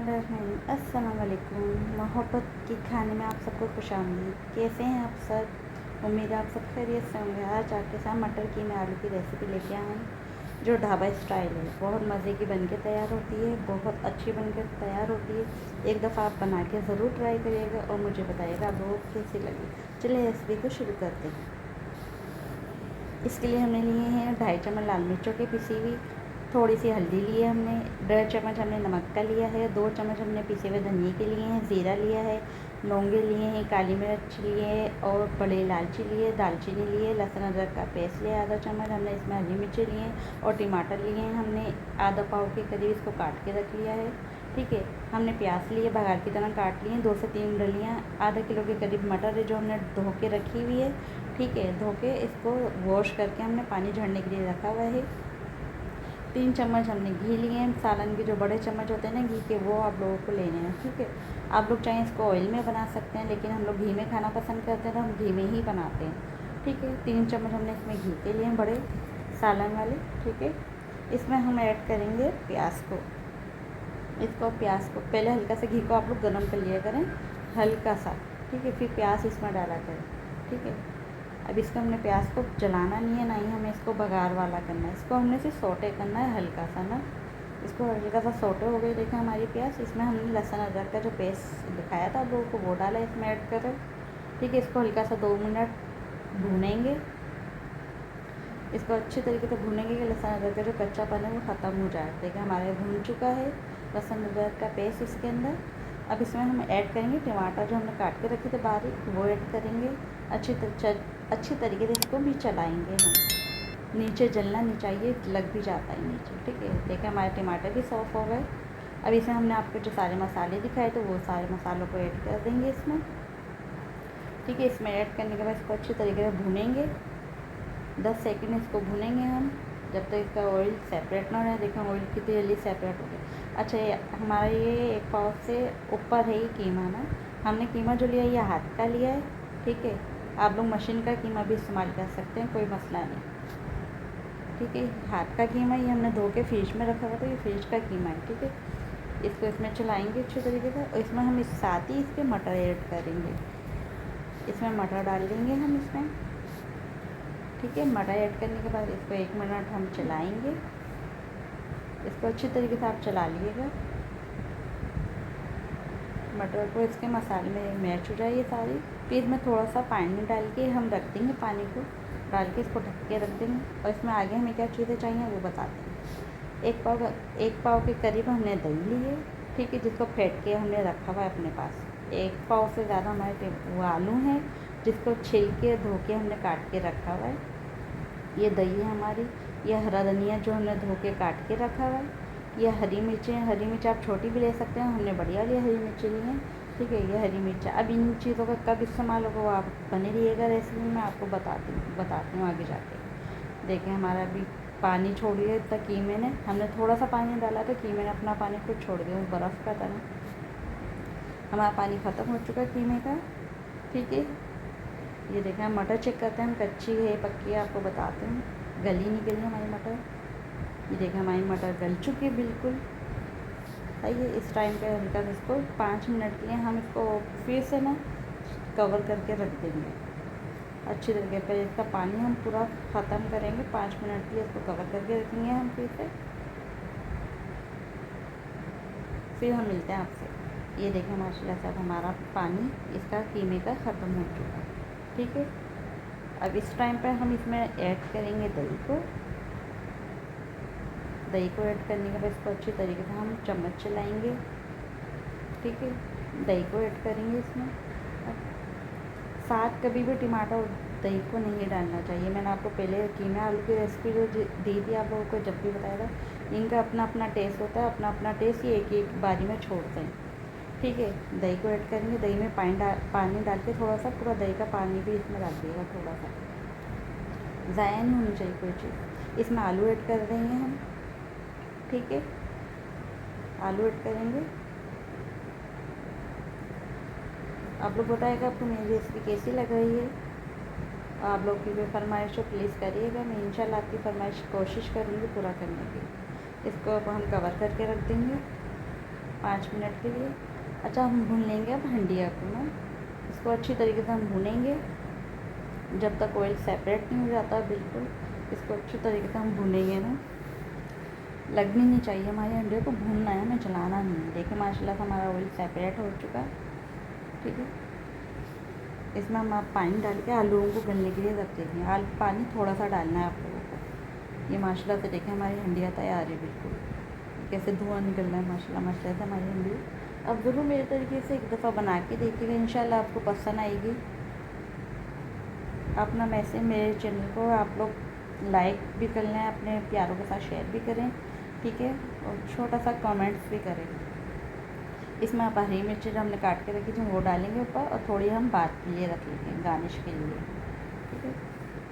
अस्सलाम वालेकुम। मोहब्बत के खाने में आप सबको खुशामदीद। कैसे हैं आप सब? उम्मीद है आप सब खैरियत से होंगे। आज आपके साथ मटर कीमे आलू की रेसिपी लेके आए हैं जो ढाबा स्टाइल है। बहुत मज़े की बनके तैयार होती है, बहुत अच्छी बनकर तैयार होती है। एक दफ़ा आप बना के ज़रूर ट्राई करिएगा और मुझे बताइएगा आप लोगों को कैसी लगी। चलिए रेसिपी को शुरू करते हैं। इसके लिए हमने लिए हैं 2.5 चम्मच लाल मिर्चों की पिसी हुई, थोड़ी सी हल्दी ली है हमने, 1.5 चम्मच हमने नमक का लिया है, 2 चम्मच हमने पिसे हुए धनिए के लिए हैं, ज़ीरा लिया है, लौंगे लिए हैं, काली मिर्च लिए है और बड़े इलायची लिए, दालचीनी लिए, लहसुन अदरक का पेस्ट लिया आधा चम्मच हमने, इसमें हरी मिर्ची लिए हैं और टमाटर लिए हैं हमने आधा पाव के करीब इसको काट के रख लिया है। ठीक है, हमने प्याज लिए बघार की तरह काट लिए 2 से 3 डलियाँ, आधा किलो के करीब मटर है जो हमने धो के रखी हुई है। ठीक है, धो के इसको वॉश करके हमने पानी झड़ने के लिए रखा हुआ है। 3 चम्मच हमने घी लिए हैं, सालन के जो बड़े चम्मच होते हैं ना घी के, वो आप लोगों को लेने हैं। ठीक है, आप लोग चाहें इसको ऑयल में बना सकते हैं, लेकिन हम लोग घी में खाना पसंद करते हैं तो हम घी में ही बनाते हैं। ठीक है, 3 चम्मच हमने इसमें घी के लिए बड़े सालन वाले। ठीक है, इसमें हम ऐड करेंगे प्याज को। प्याज को पहले हल्का सा घी को आप लोग गर्म कर लिया करें, हल्का सा। ठीक है, फिर प्याज इसमें डाला करें। ठीक है, अब इसको हमने प्याज को जलाना नहीं है, ना ही हमें इसको बघार वाला करना है, इसको हमने सिर्फ सोटे करना है हल्का सा ना। इसको हल्का सा सोटे हो गई देखें हमारी प्याज। इसमें हमने लहसुन अदरक का जो पेस्ट दिखाया था आप लोगों को वो डाला इसमें ऐड करें। ठीक है, इसको हल्का सा 2 मिनट भूनेंगे। इसको अच्छी तरीके से भूनेंगे कि लहसुन अदरक का जो कच्चापन है वो ख़त्म हो जाए। देखिए हमारे भून चुका है लहसुन अदरक का पेस्ट इसके अंदर। अब इसमें हम ऐड करेंगे टमाटर जो हमने काट के रखे थे बारीक, वो ऐड करेंगे। अच्छी तरीके से इसको भी चलाएंगे हम। नीचे जलना नहीं चाहिए, लग भी जाता है नीचे। ठीक है, देखिए हमारे टमाटर भी सॉफ्ट हो गए। अब इसमें हमने आपको जो सारे मसाले दिखाए थे वो सारे मसालों को ऐड कर देंगे इसमें। ठीक है, इसमें ऐड करने के बाद इसको अच्छी तरीके से भूनेंगे। 10 सेकंड इसको भूनेंगे हम, जब तक इसका ऑयल सेपरेट ना हो जाए। देखें ऑयल कितनी जल्दी सेपरेट हो गया। अच्छा, ये हमारा ये 1 पाव से ऊपर है ये कीमा ना। हमने कीमा जो लिया है ये हाथ का लिया है। ठीक है, आप लोग मशीन का कीमा भी इस्तेमाल कर सकते हैं, कोई मसला नहीं। ठीक है, हाथ का कीमा ये हमने धो के फ्रिज में रखा हुआ था, ये फ्रिज का कीमा है। ठीक है, इसको इसमें चलाएँगे अच्छी तरीके से और इसमें हम इस साथ ही इसके मटर ऐड करेंगे। इसमें मटर डाल देंगे हम इसमें। ठीक है, मटर ऐड करने के बाद इसको 1 मिनट हम चलाएंगे। इसको अच्छी तरीके से आप चला लीजिएगा। मटर को इसके मसाले में मैच हो जाए ये सारी। फिर इसमें थोड़ा सा पानी डाल के हम रख देंगे, पानी को डाल के इसको ढक के रख देंगे। और इसमें आगे हमें क्या चीज़ें चाहिए वो बताते हैं। 1 पाव के करीब हमने दही ली है। ठीक है, जिसको फेंट के हमने रखा हुआ है अपने पास। 1 पाव से ज़्यादा हमारे वो आलू हैं जिसको छिल के धो के हमने काट के रखा हुआ है। ये दही है हमारी, ये हरा धनिया जो हमने धो के काट के रखा हुआ है। ये हरी मिर्चें, हरी मिर्च आप छोटी भी ले सकते हैं, हमने बढ़िया वाली हरी मिर्ची ली हैं। ठीक है, ये हरी मिर्च। अब इन चीज़ों का कब इस्तेमाल होगा वो आप बने रहिएगा रेसिपी में, आपको बताती हूँ आगे जाके। देखें हमारा अभी पानी छोड़ दिया इतना कीमे ने, हमने थोड़ा सा पानी डाला था, कीमे ने अपना पानी खुद छोड़ दिया, बर्फ़ का तरह। हमारा पानी ख़त्म हो चुका कीमे का। ठीक है, ये देखें हम मटर चेक करते हैं हम कच्ची है पक्की है, आपको बताते हैं। गली नहीं गली हमारी मटर। ये देखें हमारी मटर गल चुकी है बिल्कुल। आइए इस टाइम पे हल्का सा इसको 5 मिनट के लिए हम इसको फिर से ना कवर करके रख देंगे अच्छी तरीके से। इसका पानी हम पूरा ख़त्म करेंगे, 5 मिनट के लिए इसको कवर करके रखेंगे हम फिर से। फिर हम मिलते हैं आपसे। ये देखें माशाल्लाह से हमारा पानी इसका कीमे का ख़त्म हो चुका है। ठीक है, अब इस टाइम पर हम इसमें ऐड करेंगे दही को। दही को ऐड करने के बाद इसको अच्छी तरीके से हम चम्मच चलाएंगे। ठीक है, दही को ऐड करेंगे इसमें। साथ कभी भी टमाटर और दही को नहीं डालना चाहिए। मैंने आपको पहले कीमा आलू की रेसिपी जो दी थी आप लोगों को, जब भी बताया था। इनका अपना अपना टेस्ट होता है, अपना अपना टेस्ट ये एक बारी में छोड़ते हैं। ठीक है, दही को ऐड करेंगे, दही में पानी डाल के थोड़ा सा पूरा दही का पानी भी इसमें डाल दिएगा थोड़ा सा, ज़ाया नहीं होनी चाहिए कोई चीज़। इसमें आलू ऐड कर देंगे हम। ठीक है, आलू ऐड करेंगे। आप लोग बताइएगा आपको मेरी रेसिपी कैसी लग रही है। आप लोग की कोई फरमाइश हो प्लीज़ करिएगा, मैं इंशाल्लाह आपकी फरमाइश कोशिश करूँगी पूरा करने की। इसको अब हम कवर करके रख देंगे। 5 मिनट के लिए। अच्छा, हम भून लेंगे अब हंडिया को ना, इसको अच्छी तरीके से हम भूनेंगे जब तक ऑयल सेपरेट नहीं हो जाता बिल्कुल। इसको अच्छी तरीके से हम भूनेंगे ना, लगनी नहीं चाहिए हमारी हंडिया को, भूनना है, हमें जलाना नहीं है। देखिए माशाल्लाह से हमारा ऑयल सेपरेट हो चुका है, ठीक है। इसमें हम आप पानी डाल के आलूओं को गलने के लिए रख देंगे। आलू पानी थोड़ा सा डालना है आप लोगों को। ये माशाल्लाह से देखें हमारी हंडिया तैयार है बिल्कुल, कैसे धुआं निकल रहा है माशाल्लाह माशाल्लाह से हमारी हंडी। अब ज़रूर मेरे तरीके से एक दफ़ा बना के देखिएगा, इंशाल्लाह आपको पसंद आएगी। अपना मैसेज मेरे चैनल को आप लोग लाइक भी कर लें, अपने प्यारों के साथ शेयर भी करें, ठीक है, और छोटा सा कमेंट्स भी करें। इसमें आप हरी मिर्च जो हमने काट के रखी थी वो डालेंगे ऊपर, और थोड़ी हम बात के लिए रख लेंगे गार्निश के लिए, ठीक है।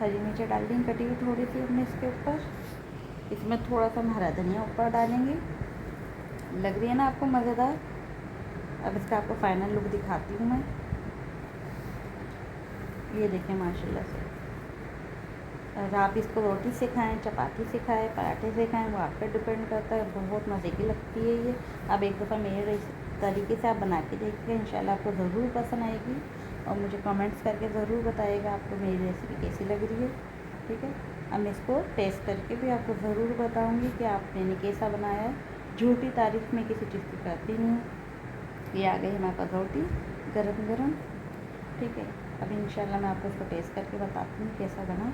हरी मिर्च डाल देंगे कटी हुई थोड़ी सी हमने इसके ऊपर। इसमें थोड़ा सा हम हरा धनिया ऊपर डालेंगे। लग रही है ना आपको मज़ेदार। अब इसका आपको फाइनल लुक दिखाती हूँ मैं। ये देखें माशाल्लाह से। और आप इसको रोटी से खाएँ, चपाती से खाएँ, पराठे से खाएँ, वो आप पे डिपेंड करता है। बहुत मज़े की लगती है ये। अब एक दफ़ा मेरे तरीके से आप बना के देखिए, इंशाल्लाह आपको ज़रूर पसंद आएगी। और मुझे कमेंट्स करके ज़रूर बताइएगा आपको मेरी रेसिपी कैसी लग रही है, ठीक है। अब मैं इसको टेस्ट करके भी आपको ज़रूर बताऊँगी कि आपने कैसा बनाया है। झूठी तारीफ़ में किसी चीज़ की करती नहीं हूँ। ये आ गई हमारे पास रोटी गरम गरम, ठीक है। अब इंशाल्लाह मैं आपको इसको टेस्ट करके बताती हूँ कैसा बना।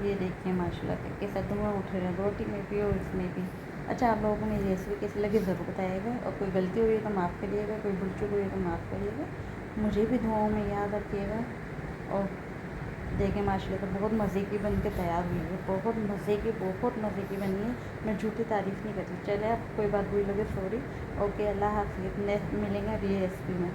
ये देखिए माशाल्लाह से कैसा धुआं उठ रहा है रोटी में भी और इसमें भी। अच्छा, आप लोगों को मेरी रेसिपी कैसी लगी ज़रूर बताइएगा, और कोई गलती हुई तो माफ़ करिएगा, कोई भूल चूक हुई तो माफ़ करिएगा, मुझे भी दुआओं में याद रखिएगा। और देखिए माशाल्लाह तो बहुत मज़े की बन के तैयार हुई है, बहुत मज़े की बनी है। मैं झूठी तारीफ़ नहीं करती। चले, अब कोई बात बुरी लगे सॉरी। ओके, अल्लाह हाफ़िज़। नेक्स्ट मिलेंगे अगली रेसिपी में।